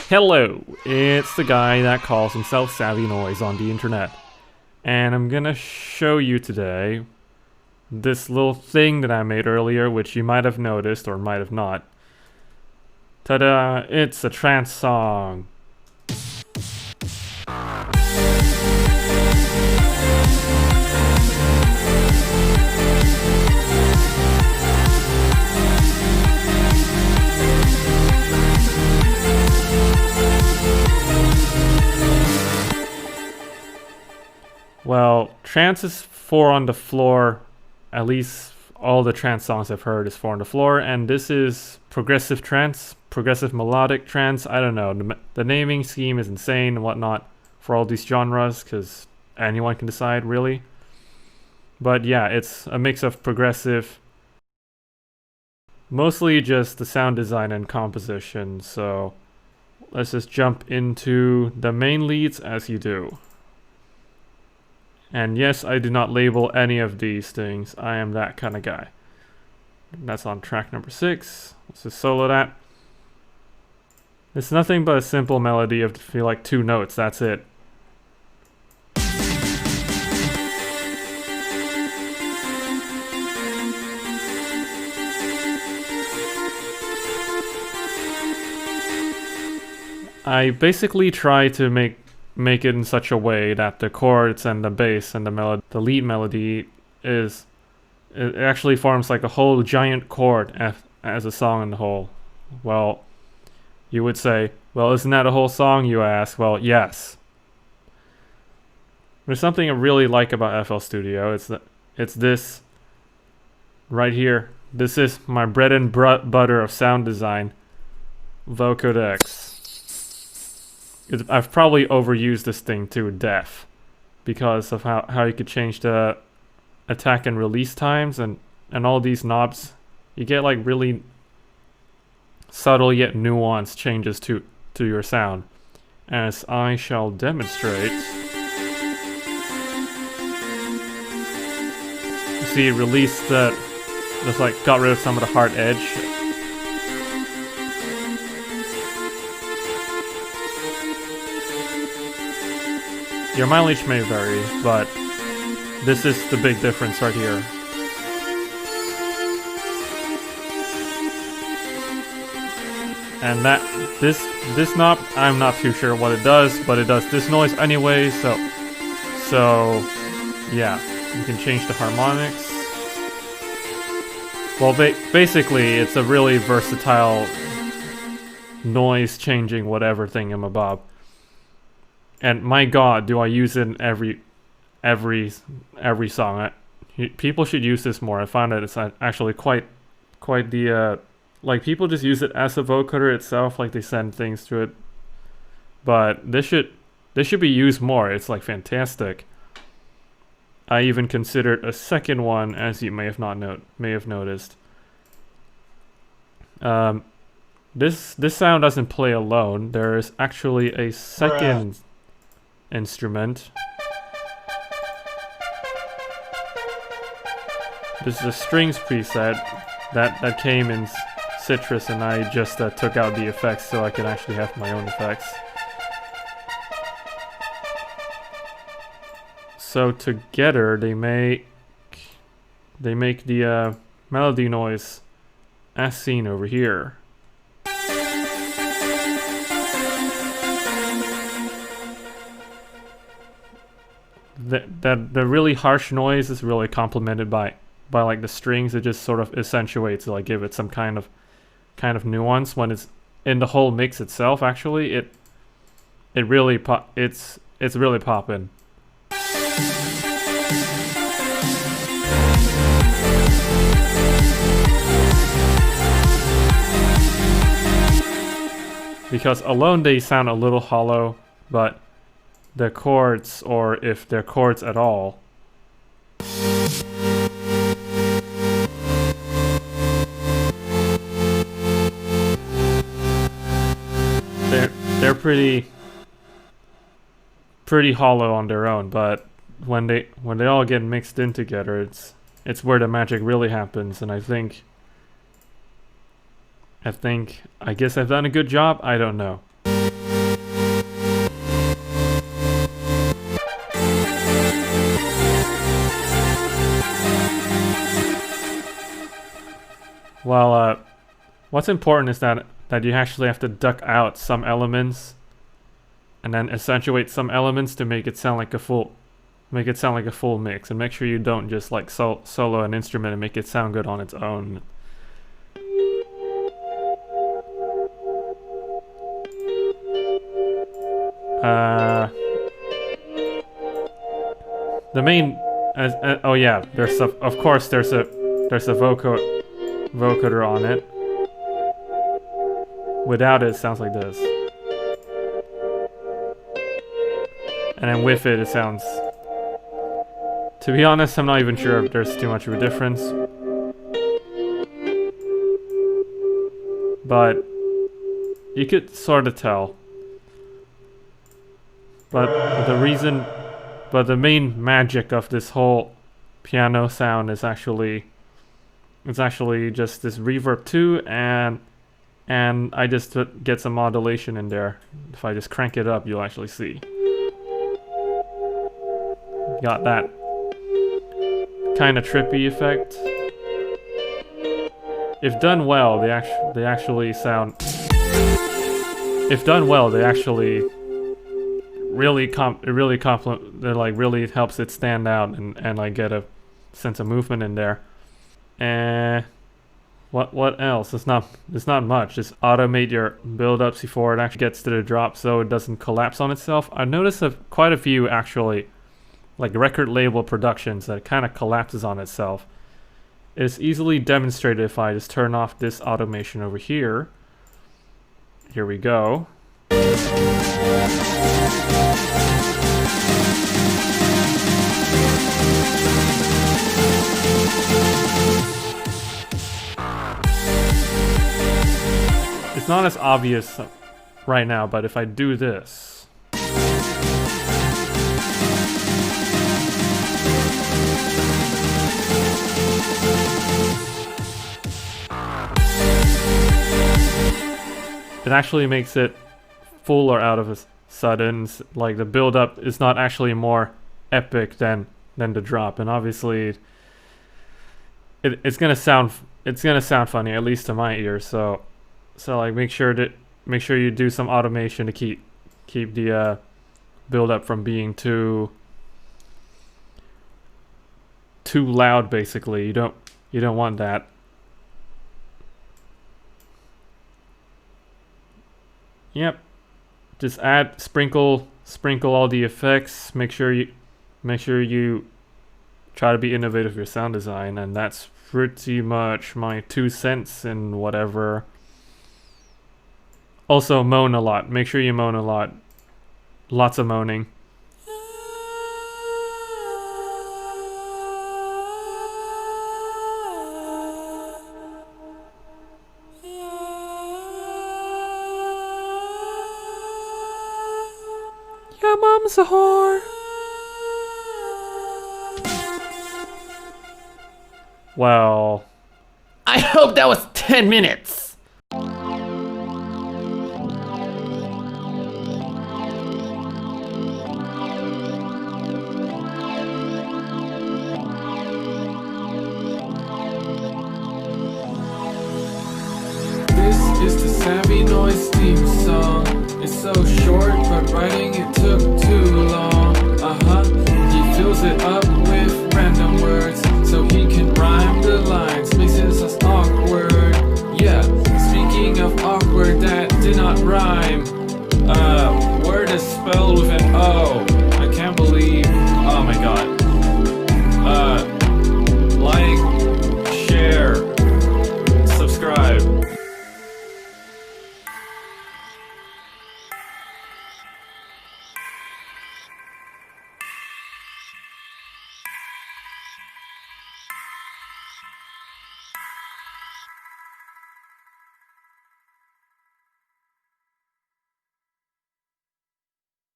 Hello, it's the guy that calls himself Savvy Noise on the internet. And I'm gonna show you today this little thing that I made earlier, which you might have noticed or might have not. Ta-da! It's a trance song. Well, trance is 4 on the floor. At least all the trance songs I've heard is 4 on the floor, and this is progressive trance, progressive melodic trance. I don't know. The naming scheme is insane and whatnot for all these genres, because anyone can decide, really. But yeah, it's a mix of progressive, mostly just the sound design and composition. So let's just jump into the main leads as you do. And yes, I do not label any of these things. I am that kind of guy. That's on track number 6. Let's just solo that. It's nothing but a simple melody of feel like 2 notes. That's it. I basically try to make it in such a way that the chords and the bass and the lead melody it actually forms like a whole giant chord as a song in the whole. Well, you would say, well, isn't that a whole song, you ask? Well, yes. There's something I really like about FL Studio. It's this right here. This is my bread and butter of sound design, vocodex. I've probably overused this thing to death because of how you could change the attack and release times and all these knobs. You get like really subtle yet nuanced changes to your sound, as I shall demonstrate. You see, it released that, just like got rid of some of the hard edge. Your mileage may vary, but this is the big difference right here. And this knob, I'm not too sure what it does, but it does this noise anyway, so yeah, you can change the harmonics. Well, basically, it's a really versatile noise changing whatever thingamabob. And my God, do I use it in every song? People should use this more. I found that it's actually quite the like, people just use it as a vocoder itself, like they send things through it. But this should be used more. It's like fantastic. I even considered a second one, as you may have noticed. This sound doesn't play alone. There is actually a second instrument. This is a strings preset that came in Citrus, and I just took out the effects so I could actually have my own effects. So together they make the melody noise as seen over here. The really harsh noise is really complemented by like the strings. It just sort of accentuates to like give it some kind of nuance when it's in the whole mix itself. Actually, it's really poppin'. Because alone they sound a little hollow, but the chords, or if they're chords at all, they're pretty hollow on their own. But when they all get mixed in together, it's where the magic really happens. And I guess I've done a good job. I don't know. Well, what's important is that you actually have to duck out some elements and then accentuate some elements to make it sound like a full mix, and make sure you don't just like solo an instrument and make it sound good on its own. The main oh yeah, there's of course there's a vocoder on it. Without it, it sounds like this. And then with it, it sounds... To be honest, I'm not even sure if there's too much of a difference. But you could sort of tell. But the main magic of this whole piano sound is actually just this reverb too, and I just get some modulation in there. If I just crank it up, you'll actually see. Got that kind of trippy effect. If done well, they actually sound. If done well, they actually really really helps it stand out and like get a sense of movement in there. And what else? It's not much. Just automate your build-ups before it actually gets to the drop, so it doesn't collapse on itself. I've noticed quite a few actually, like record label productions, that kind of collapses on itself. It's easily demonstrated if I just turn off this automation over here. Here we go. It's not as obvious right now, but if I do this, it actually makes it fuller out of a sudden. Like the build up is not actually more epic than the drop, and obviously it's gonna sound funny, at least to my ears. So like make sure you do some automation to keep the build up from being too loud. Basically, you don't want that. Yep. Just sprinkle all the effects. Make sure you try to be innovative with your sound design, and that's pretty much my 2 cents in whatever. Also, moan a lot. Make sure you moan a lot. Lots of moaning. Your mom's a whore. Well, I hope that was 10 minutes. This is the Savvy Noise Team.